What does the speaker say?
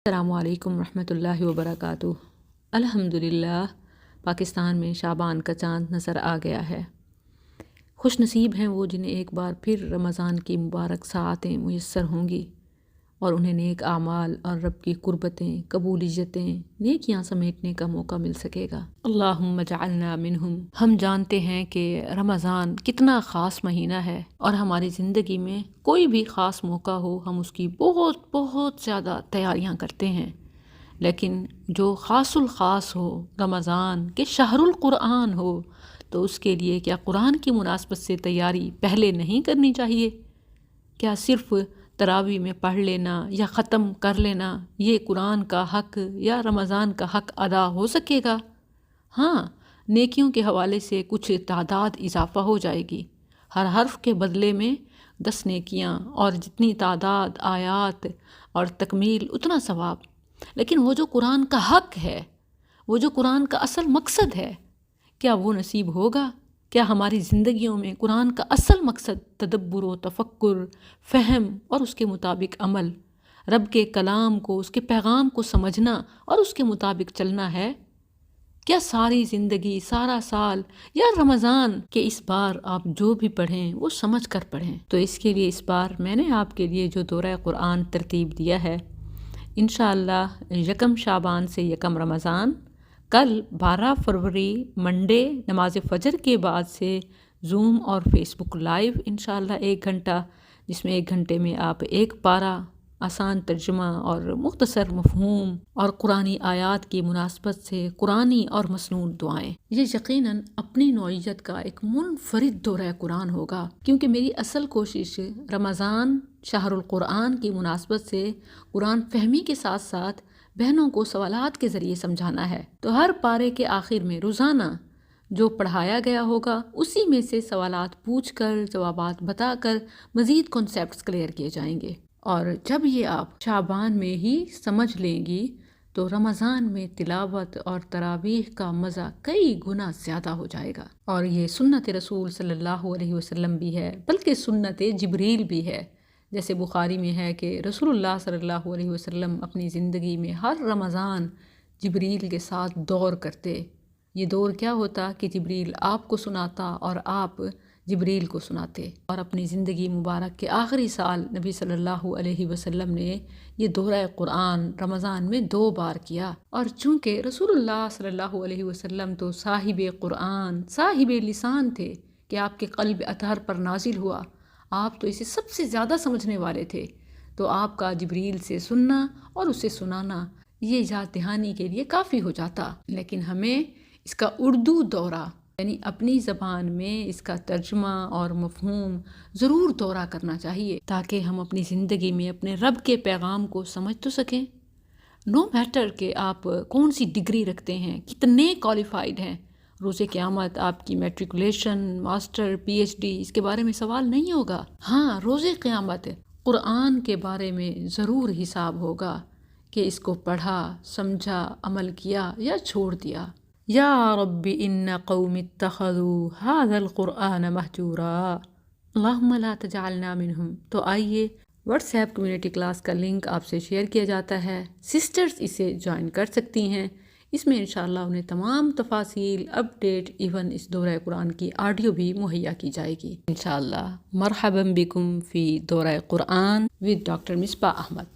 السلام علیکم ورحمۃ اللہ وبرکاتہ۔ الحمدللہ پاکستان میں شعبان کا چاند نظر آ گیا ہے۔ خوش نصیب ہیں وہ جنہیں ایک بار پھر رمضان کی مبارک ساعتیں میسر ہوں گی اور انہیں نیک اعمال اور رب کی قربتیں، قبولیتیں، نیکیاں سمیٹنے کا موقع مل سکے گا۔ اللہم اجعلنا منہم۔ ہم جانتے ہیں کہ رمضان کتنا خاص مہینہ ہے اور ہماری زندگی میں کوئی بھی خاص موقع ہو ہم اس کی بہت زیادہ تیاریاں کرتے ہیں، لیکن جو خاص الخاص ہو، رمضان کہ شہر القرآن ہو، تو اس کے لیے کیا قرآن کی مناسبت سے تیاری پہلے نہیں کرنی چاہیے؟ کیا صرف تراویح میں پڑھ لینا یا ختم کر لینا یہ قرآن کا حق یا رمضان کا حق ادا ہو سکے گا؟ ہاں، نیکیوں کے حوالے سے کچھ تعداد اضافہ ہو جائے گی، ہر حرف کے بدلے میں 10 نیکیاں، اور جتنی تعداد آیات اور تکمیل اتنا ثواب۔ لیکن وہ جو قرآن کا حق ہے، وہ جو قرآن کا اصل مقصد ہے، کیا وہ نصیب ہوگا؟ کیا ہماری زندگیوں میں قرآن کا اصل مقصد تدبر و تفکر، فہم اور اس کے مطابق عمل، رب کے کلام کو، اس کے پیغام کو سمجھنا اور اس کے مطابق چلنا ہے؟ کیا ساری زندگی، سارا سال یا رمضان کے اس بار آپ جو بھی پڑھیں وہ سمجھ کر پڑھیں؟ تو اس کے لیے اس بار میں نے آپ کے لیے جو دورہ قرآن ترتیب دیا ہے، انشاءاللہ 1 شعبان سے 1 رمضان، کل 12 فروری منڈے نماز فجر کے بعد سے زوم اور فیس بک لائیو انشاءاللہ 1 گھنٹہ، جس میں 1 گھنٹے میں آپ 1 پارہ، آسان ترجمہ اور مختصر مفہوم اور قرآنی آیات کی مناسبت سے قرآنی اور مسنون دعائیں۔ یہ یقیناً اپنی نوعیت کا ایک منفرد دورہ قرآن ہوگا، کیونکہ میری اصل کوشش رمضان شہر القرآن کی مناسبت سے قرآن فہمی کے ساتھ ساتھ بہنوں کو سوالات کے ذریعے سمجھانا ہے۔ تو ہر پارے کے آخر میں روزانہ جو پڑھایا گیا ہوگا اسی میں سے سوالات پوچھ کر، جوابات بتا کر مزید کنسیپٹس کلیئر کیے جائیں گے، اور جب یہ آپ شعبان میں ہی سمجھ لیں گی تو رمضان میں تلاوت اور تراویح کا مزہ کئی گنا زیادہ ہو جائے گا۔ اور یہ سنت رسول صلی اللہ علیہ وسلم بھی ہے، بلکہ سنت جبریل بھی ہے۔ جیسے بخاری میں ہے کہ رسول اللہ صلی اللہ علیہ وسلم اپنی زندگی میں ہر رمضان جبریل کے ساتھ دور کرتے۔ یہ دور کیا ہوتا کہ جبریل آپ کو سناتا اور آپ جبریل کو سناتے، اور اپنی زندگی مبارک کے آخری سال نبی صلی اللہ علیہ وسلم نے یہ دورہ قرآن رمضان میں 2 بار کیا۔ اور چونکہ رسول اللہ صلی اللہ علیہ وسلم تو صاحب قرآن، صاحب لسان تھے کہ آپ کے قلب اطہر پر نازل ہوا، آپ تو اسے سب سے زیادہ سمجھنے والے تھے، تو آپ کا جبریل سے سننا اور اسے سنانا یہ یاد دہانی کے لیے کافی ہو جاتا۔ لیکن ہمیں اس کا اردو دورہ، یعنی اپنی زبان میں اس کا ترجمہ اور مفہوم ضرور دورہ کرنا چاہیے، تاکہ ہم اپنی زندگی میں اپنے رب کے پیغام کو سمجھ تو سکیں۔ نو میٹر کہ آپ کون سی ڈگری رکھتے ہیں، کتنے کوالیفائڈ ہیں، روز قیامت آپ کی matriculation, master, P H D, اس کے بارے میں سوال نہیں ہوگا۔ ہاں، روز قیامت قرآن کے بارے میں ضرور حساب ہوگا کہ اس کو پڑھا، سمجھا، عمل کیا یا چھوڑ دیا۔ یا رب ان قوم اتخذوا هذا القرآن مہجورا اللہم لا تجعلنا منہم۔ تو آئیے، واٹس ایپ کمیونٹی کلاس کا لنک آپ سے شیئر کیا جاتا ہے، سسٹرز اسے جوائن کر سکتی ہیں۔ اس میں انشاءاللہ انہیں تمام تفاصیل، اپڈیٹ، ایون اس دورہ قرآن کی آڈیو بھی مہیا کی جائے گی انشاءاللہ۔ مرحبا بکم فی دورہ قرآن ود ڈاکٹر مصباح احمد۔